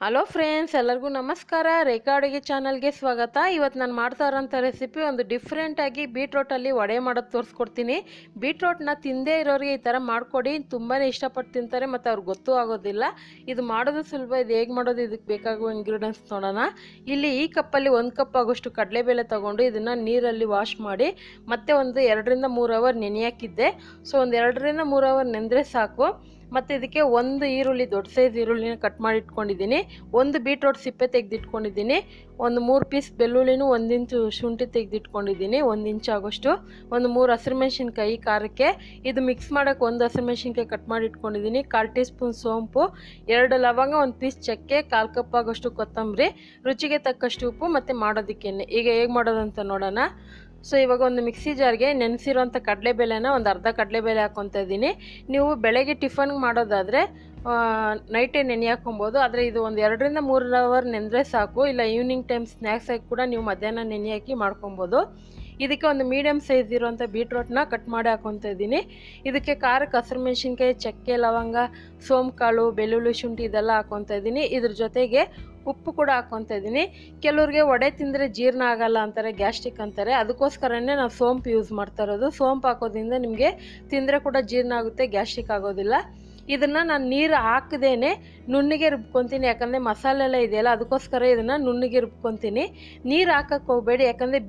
Hello friends, ಎಲ್ಲರಿಗೂ ನಮಸ್ಕಾರ. ರೇಖಾ ಅಡುಗೆ ಚಾನಲ್ಗೆ ಸ್ವಾಗತ. ಇವತ್ತು ನಾನು ಮಾಡ್ತಾ ಇರೋಂಥ ರೆಸಿಪಿ ಒಂದು ಡಿಫ್ರೆಂಟಾಗಿ ಬೀಟ್ರೋಟಲ್ಲಿ ವಡೆ ಮಾಡೋದು ತೋರಿಸ್ಕೊಡ್ತೀನಿ. ಬೀಟ್ರೋಟ್ನ ತಿಂದೇ ಇರೋರಿಗೆ ಈ ಥರ ಮಾಡಿಕೊಡಿ, ತುಂಬಾ ಇಷ್ಟಪಟ್ಟು ತಿಂತಾರೆ ಮತ್ತು ಅವ್ರಿಗೆ ಗೊತ್ತೂ ಆಗೋದಿಲ್ಲ. ಇದು ಮಾಡೋದು ಸುಲಭ. ಇದು ಹೇಗೆ ಮಾಡೋದು, ಇದಕ್ಕೆ ಬೇಕಾಗುವ ಇಂಗ್ರೀಡಿಯೆಂಟ್ಸ್ ನೋಡೋಣ. ಇಲ್ಲಿ ಈ ಕಪ್ಪಲ್ಲಿ 1 ಕಪ್ ಆಗೋಷ್ಟು ಕಡಲೆಬೇಳೆ ತೊಗೊಂಡು ಇದನ್ನು ನೀರಲ್ಲಿ ವಾಶ್ ಮಾಡಿ ಮತ್ತೆ ಒಂದು 2 ರಿಂದ 3 ಅವರ್ ನೆನೆಯಾಕಿದ್ದೆ. ಸೊ ಒಂದು 2 ರಿಂದ 3 ಅವರ್ ನೆಂದರೆ ಸಾಕು. ಮತ್ತು ಇದಕ್ಕೆ ಒಂದು ಈರುಳ್ಳಿ, ದೊಡ್ಡ ಸೈಜ್ ಈರುಳ್ಳಿನ ಕಟ್ ಮಾಡಿ ಇಟ್ಕೊಂಡಿದ್ದೀನಿ. ಒಂದು ಬೀಟ್ರೋಟ್ ಸಿಪ್ಪೆ ತೆಗೆದಿಟ್ಕೊಂಡಿದ್ದೀನಿ. ಒಂದು 3 ಪೀಸ್ ಬೆಳ್ಳುಳ್ಳಿನೂ, 1 ಇಂಚು ಶುಂಠಿ ತೆಗೆದಿಟ್ಕೊಂಡಿದ್ದೀನಿ, 1 ಇಂಚ್ ಆಗೋಷ್ಟು. ಒಂದು 3 ಹಸಿರುಮೆಣಸಿನ್ಕಾಯಿ ಖಾರಕ್ಕೆ. ಇದು ಮಿಕ್ಸ್ ಮಾಡೋಕ್ಕೆ 1 ಹಸಿರುಮೆಣಸಿನ್ಕಾಯಿ ಕಟ್ ಮಾಡಿ ಇಟ್ಕೊಂಡಿದ್ದೀನಿ, 1/4 ಟೀ ಸ್ಪೂನ್ ಸೋಂಪು, 2 ಲವಂಗ, 1 ಪೀಸ್ ಚಕ್ಕೆ, 1/4 ಕಪ್ ಆಗೋಷ್ಟು ಕೊತ್ತಂಬರಿ, ರುಚಿಗೆ ತಕ್ಕಷ್ಟು ಉಪ್ಪು ಮತ್ತು ಮಾಡೋದಕ್ಕೆ ಎಣ್ಣೆ. ಈಗ ಹೇಗೆ ಮಾಡೋದಂತ ನೋಡೋಣ. ಸೊ ಇವಾಗ ಒಂದು ಮಿಕ್ಸಿ ಜಾರ್ಗೆ ನೆನೆಸಿರೋಂಥ ಕಡಲೆಬೇಳೆನ ಒಂದು ಅರ್ಧ ಕಡಲೆಬೇಳೆ ಹಾಕ್ಕೊತಾ ಇದ್ದೀನಿ. ನೀವು ಬೆಳಗ್ಗೆ ಟಿಫನ್ಗೆ ಮಾಡೋದಾದರೆ ನೈಟೇ ನೆನೆ ಹಾಕೊಬೋದು. ಆದರೆ ಇದು ಒಂದು 2 ರಿಂದ 3 ಅವರ್ ನೆಂದರೆ ಸಾಕು. ಇಲ್ಲ ಈವ್ನಿಂಗ್ ಟೈಮ್ ಸ್ನ್ಯಾಕ್ಸ್ ಆಗಿ ಕೂಡ ನೀವು ಮಧ್ಯಾಹ್ನ ನೆನೆ ಹಾಕಿ ಮಾಡ್ಕೊಬೋದು. ಇದಕ್ಕೆ ಒಂದು ಮೀಡಿಯಮ್ ಸೈಜ್ ಇರುವಂಥ ಬೀಟ್ರೋಟ್ನ ಕಟ್ ಮಾಡಿ ಹಾಕ್ಕೊತಾ ಇದ್ದೀನಿ. ಇದಕ್ಕೆ ಖಾರಕ್ಕೆ ಹಸಿರುಮೆಣಸಿನ್ಕಾಯಿ, ಚಕ್ಕೆ, ಲವಂಗ, ಸೋಂಪು ಕಾಳು, ಬೆಳ್ಳುಳ್ಳಿ, ಶುಂಠಿ ಇದೆಲ್ಲ ಹಾಕ್ಕೊತಾ ಇದ್ದೀನಿ. ಇದ್ರ ಜೊತೆಗೆ ಉಪ್ಪು ಕೂಡ ಹಾಕ್ಕೊತಾ ಇದ್ದೀನಿ. ಕೆಲವ್ರಿಗೆ ವಡೆ ತಿಂದರೆ ಜೀರ್ಣ ಆಗಲ್ಲ ಅಂತಾರೆ, ಗ್ಯಾಸ್ಟ್ರಿಕ್ ಅಂತಾರೆ. ಅದಕ್ಕೋಸ್ಕರನೇ ನಾವು ಸೋಂಪು ಯೂಸ್ ಮಾಡ್ತಾ ಇರೋದು. ಸೋಂಪು ಹಾಕೋದ್ರಿಂದ ನಿಮಗೆ ತಿಂದರೆ ಕೂಡ ಜೀರ್ಣ ಆಗುತ್ತೆ, ಗ್ಯಾಸ್ಟ್ರಿಕ್ ಆಗೋದಿಲ್ಲ. ಇದನ್ನು ನಾನು ನೀರು ಹಾಕದೇನೆ ನುಣ್ಣಗೆ ರುಬ್ಕೊತೀನಿ. ಯಾಕಂದರೆ ಮಸಾಲೆ ಎಲ್ಲ ಇದೆಯಲ್ಲ, ಅದಕ್ಕೋಸ್ಕರ ಇದನ್ನು ನುಣ್ಣಗೆ ರುಬ್ಕೊತೀನಿ. ನೀರು ಹಾಕಕ್ಕೆ ಹೋಗಬೇಡಿ, ಯಾಕಂದರೆ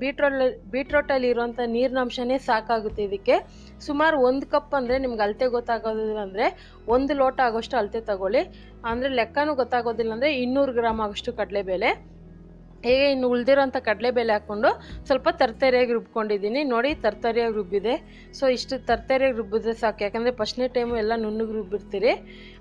ಬೀಟ್ರೋಟಲ್ಲಿ ಇರೋಂಥ ನೀರಿನಂಶನೇ ಸಾಕಾಗುತ್ತೆ ಇದಕ್ಕೆ. ಸುಮಾರು 1 ಕಪ್ ಅಂದರೆ ನಿಮ್ಗೆ ಅಳತೆ ಗೊತ್ತಾಗೋದಿಲ್ಲ ಅಂದರೆ 1 ಲೋಟ ಆಗೋಷ್ಟು ಅಳತೆ ತಗೊಳ್ಳಿ. ಅಂದರೆ ಲೆಕ್ಕನೂ ಗೊತ್ತಾಗೋದಿಲ್ಲ ಅಂದರೆ 200 ಗ್ರಾಮ್ ಆಗೋಷ್ಟು ಕಡಲೆಬೇಳೆ. ಹೇಗೆ ಇನ್ನು ಉಳಿದಿರೋಂಥ ಕಡಲೆಬೇಳೆ ಹಾಕ್ಕೊಂಡು ಸ್ವಲ್ಪ ತರ್ತರಿಯಾಗಿ ರುಬ್ಕೊಂಡಿದ್ದೀನಿ. ನೋಡಿ, ತರ್ತರಿಯಾಗಿ ರುಬ್ಬಿದೆ. ಸೊ ಇಷ್ಟು ತರ್ತರಿಯಾಗಿ ರುಬ್ಬಿದ್ರೆ ಸಾಕು. ಯಾಕಂದರೆ ಫಸ್ಟ್ನೇ ಟೈಮು ಎಲ್ಲ ನುಣ್ಣಗೆ ರುಬ್ಬಿರ್ತೀರಿ.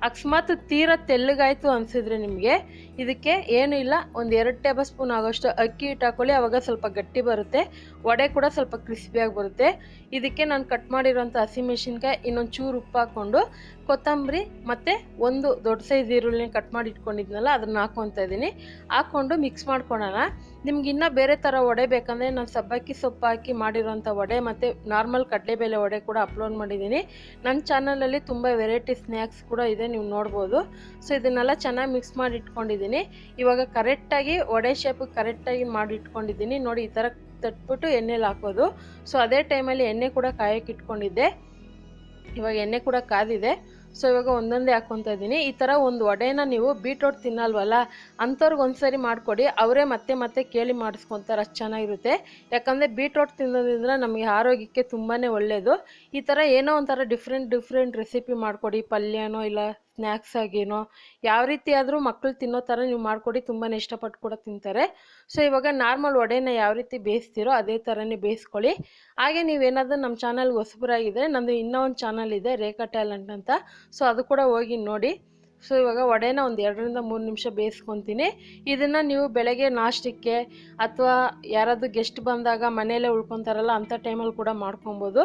ಅಕಸ್ಮಾತ್ ತೀರಾ ತೆಳ್ಳಗಾಯಿತು ಅನಿಸಿದ್ರೆ ನಿಮಗೆ ಇದಕ್ಕೆ ಏನೂ ಇಲ್ಲ, ಒಂದು 2 ಟೇಬಲ್ ಸ್ಪೂನ್ ಆಗೋಷ್ಟು ಅಕ್ಕಿ ಹಿಟ್ಟು ಹಾಕ್ಕೊಳ್ಳಿ. ಆವಾಗ ಸ್ವಲ್ಪ ಗಟ್ಟಿ ಬರುತ್ತೆ, ವಡೆ ಕೂಡ ಸ್ವಲ್ಪ ಕ್ರಿಸ್ಪಿಯಾಗಿ ಬರುತ್ತೆ. ಇದಕ್ಕೆ ನಾನು ಕಟ್ ಮಾಡಿರೋಂಥ ಹಸಿಮೆಣಸಿನ್ಕಾಯಿ, ಇನ್ನೊಂದು ಚೂರು ಉಪ್ಪು ಹಾಕ್ಕೊಂಡು, ಕೊತ್ತಂಬರಿ ಮತ್ತು ಒಂದು ದೊಡ್ಡ ಸೈಜ್ ಈರುಳ್ಳಿನ ಕಟ್ ಮಾಡಿ ಇಟ್ಕೊಂಡಿದ್ನಲ್ಲ ಅದನ್ನು ಹಾಕ್ಕೊತಾ ಇದ್ದೀನಿ. ಹಾಕ್ಕೊಂಡು ಮಿಕ್ಸ್ ಮಾಡ್ಕೊಳ್ಳೋಣ. ನಿಮ್ಗೆ ಇನ್ನೂ ಬೇರೆ ಥರ ವಡೆ ಬೇಕಂದರೆ ನಾನು ಸಬ್ಬಕ್ಕಿ ಸೊಪ್ಪು ಹಾಕಿ ಮಾಡಿರೋಂಥ ವಡೆ ಮತ್ತು ನಾರ್ಮಲ್ ಕಡಲೆಬೇಳೆ ವಡೆ ಕೂಡ ಅಪ್ಲೋಡ್ ಮಾಡಿದ್ದೀನಿ. ನನ್ನ ಚಾನಲಲ್ಲಿ ತುಂಬ ವೆರೈಟಿ ಸ್ನ್ಯಾಕ್ಸ್ ಕೂಡ ಇದೆ, ನೀವು ನೋಡ್ಬೋದು. ಸೊ ಇದನ್ನೆಲ್ಲ ಚೆನ್ನಾಗಿ ಮಿಕ್ಸ್ ಮಾಡಿ ಇಟ್ಕೊಂಡಿದ್ದೀನಿ. ಇವಾಗ ಕರೆಕ್ಟಾಗಿ ವಡೆ ಶೇಪಿಗೆ ಕರೆಕ್ಟಾಗಿ ಮಾಡಿ ಇಟ್ಕೊಂಡಿದ್ದೀನಿ. ನೋಡಿ, ಈ ಥರ ತಟ್ಬಿಟ್ಟು ಎಣ್ಣೆಲಿ ಹಾಕೋದು. ಸೊ ಅದೇ ಟೈಮಲ್ಲಿ ಎಣ್ಣೆ ಕೂಡ ಕಾಯಕ್ಕೆ ಇಟ್ಕೊಂಡಿದ್ದೆ. ಇವಾಗ ಎಣ್ಣೆ ಕೂಡ ಕಾದಿದೆ. ಸೊ ಇವಾಗ ಒಂದೊಂದೇ ಹಾಕ್ಕೊತಾ ಇದ್ದೀನಿ. ಈ ಥರ ಒಂದು ವಡೆನ ನೀವು ಬೀಟ್ರೋಟ್ ತಿನ್ನಲ್ವಲ್ಲ ಅಂಥವ್ರಿಗೆ ಒಂದ್ಸರಿ ಮಾಡಿಕೊಡಿ, ಅವರೇ ಮತ್ತೆ ಮತ್ತೆ ಕೇಳಿ ಮಾಡಿಸ್ಕೊತಾರೆ, ಅಷ್ಟು ಚೆನ್ನಾಗಿರುತ್ತೆ. ಯಾಕಂದರೆ ಬೀಟ್ರೋಟ್ ತಿನ್ನೋದ್ರಿಂದ ನಮಗೆ ಆರೋಗ್ಯಕ್ಕೆ ತುಂಬಾ ಒಳ್ಳೆಯದು. ಈ ಥರ ಏನೋ ಒಂಥರ ಡಿಫ್ರೆಂಟ್ ರೆಸಿಪಿ ಮಾಡಿಕೊಡಿ, ಪಲ್ಯನೋ ಇಲ್ಲ ಸ್ನ್ಯಾಕ್ಸ್ ಆಗೇನೋ, ಯಾವ ರೀತಿ ಆದರೂ ಮಕ್ಕಳು ತಿನ್ನೋ ಥರ ನೀವು ಮಾಡಿಕೊಡಿ, ತುಂಬಾ ಇಷ್ಟಪಟ್ಟು ಕೂಡ ತಿಂತಾರೆ. ಸೊ ಇವಾಗ ನಾರ್ಮಲ್ ವಡೆನ ಯಾವ ರೀತಿ ಬೇಯಿಸ್ತೀರೋ ಅದೇ ಥರನೇ ಬೇಯಿಸ್ಕೊಳ್ಳಿ. ಹಾಗೆ ನೀವೇನಾದರೂ ನಮ್ಮ ಚಾನಲ್ಗೆ ಹೊಸಬರಾಗಿದ್ದರೆ ನಂದು ಇನ್ನೂ ಒಂದು ಚಾನಲ್ ಇದೆ, ರೇಖಾ ಟ್ಯಾಲೆಂಟ್ ಅಂತ. ಸೊ ಅದು ಕೂಡ ಹೋಗಿ ನೋಡಿ. ಸೊ ಇವಾಗ ವಡೆನ ಒಂದು 2 ರಿಂದ 3 ನಿಮಿಷ ಬೇಯಿಸ್ಕೊತೀನಿ. ಇದನ್ನು ನೀವು ಬೆಳಗ್ಗೆ ನಾಷ್ಟಕ್ಕೆ ಅಥವಾ ಯಾರಾದರೂ ಗೆಸ್ಟ್ ಬಂದಾಗ ಮನೆಯಲ್ಲೇ ಉಳ್ಕೊತಾರಲ್ಲ ಅಂಥ ಟೈಮಲ್ಲಿ ಕೂಡ ಮಾಡ್ಕೊಬೋದು.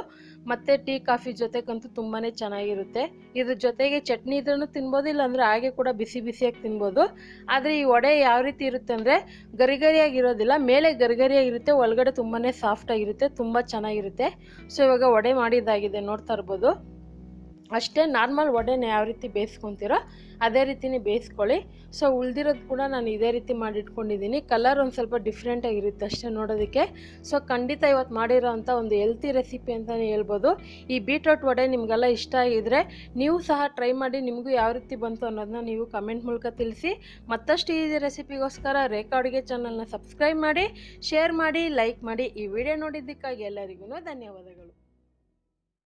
ಮತ್ತು ಟೀ ಕಾಫಿ ಜೊತೆಗಂತೂ ತುಂಬಾ ಚೆನ್ನಾಗಿರುತ್ತೆ. ಇದ್ರ ಜೊತೆಗೆ ಚಟ್ನಿ ಇದ್ರೂ ತಿನ್ಬೋದು, ಇಲ್ಲಾಂದರೆ ಹಾಗೆ ಕೂಡ ಬಿಸಿ ಬಿಸಿಯಾಗಿ ತಿನ್ಬೋದು. ಆದರೆ ಈ ವಡೆ ಯಾವ ರೀತಿ ಇರುತ್ತೆ ಅಂದರೆ ಗರಿಗರಿಯಾಗಿರೋದಿಲ್ಲ, ಮೇಲೆ ಗರಿಗರಿಯಾಗಿರುತ್ತೆ, ಒಳಗಡೆ ತುಂಬಾ ಸಾಫ್ಟಾಗಿರುತ್ತೆ, ತುಂಬ ಚೆನ್ನಾಗಿರುತ್ತೆ. ಸೊ ಇವಾಗ ವಡೆ ಮಾಡಿದ್ದಾಗಿದೆ, ನೋಡ್ತಾ ಇರ್ಬೋದು. ಅಷ್ಟೇ, ನಾರ್ಮಲ್ ವಡೆನ ಯಾವ ರೀತಿ ಬೇಯಿಸ್ಕೊತೀರೋ ಅದೇ ರೀತಿನೇ ಬೇಯಿಸ್ಕೊಳ್ಳಿ. ಸೊ ಉಳಿದಿರೋದು ಕೂಡ ನಾನು ಇದೇ ರೀತಿ ಮಾಡಿಟ್ಕೊಂಡಿದ್ದೀನಿ. ಕಲರ್ ಒಂದು ಸ್ವಲ್ಪ ಡಿಫ್ರೆಂಟಾಗಿರುತ್ತೆ ಅಷ್ಟೇ ನೋಡೋದಕ್ಕೆ. ಸೊ ಖಂಡಿತ ಇವತ್ತು ಮಾಡಿರೋ ಅಂಥ ಒಂದು ಹೆಲ್ತಿ ರೆಸಿಪಿ ಅಂತಲೇ ಹೇಳ್ಬೋದು. ಈ ಬೀಟ್ರೋಟ್ ವಡೆ ನಿಮಗೆಲ್ಲ ಇಷ್ಟ ಆಗಿದ್ರೆ ನೀವು ಸಹ ಟ್ರೈ ಮಾಡಿ. ನಿಮಗೂ ಯಾವ ರೀತಿ ಬಂತು ಅನ್ನೋದನ್ನ ನೀವು ಕಮೆಂಟ್ ಮೂಲಕ ತಿಳಿಸಿ. ಮತ್ತಷ್ಟು ಈಸಿ ರೆಸಿಪಿಗೋಸ್ಕರ ರೇಖಾ ಅಡುಗೆ ಚಾನಲ್ನ ಸಬ್ಸ್ಕ್ರೈಬ್ ಮಾಡಿ, ಶೇರ್ ಮಾಡಿ, ಲೈಕ್ ಮಾಡಿ. ಈ ವಿಡಿಯೋ ನೋಡಿದ್ದಕ್ಕಾಗಿ ಎಲ್ಲರಿಗೂ ಧನ್ಯವಾದಗಳು.